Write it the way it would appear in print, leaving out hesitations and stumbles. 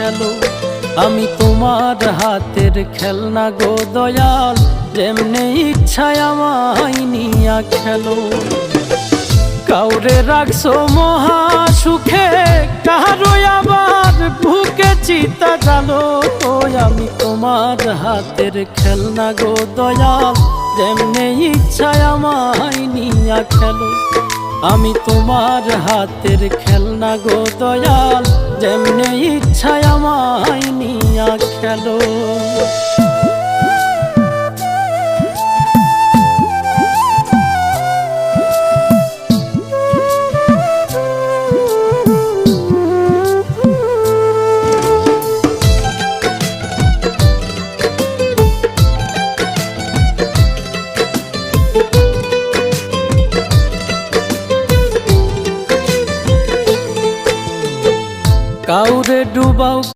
খেলো। আমি তোমার হাতের খেলনা গো দয়াল, যেমনে ইচ্ছায় আমায় নিয়া খেলো। কাউরে রাখছো মহা সুখে, কারো আবার বুকে চিতা জালো। আমি তোমার হাতের খেলনা গো দয়াল, যেমনে ইচ্ছায় আমায় নিয়া খেলো। আমি তোমার হাতের খেলনা গো দয়াল, যেমনে ইচ্ছায় আমায় নিয়া খেলো।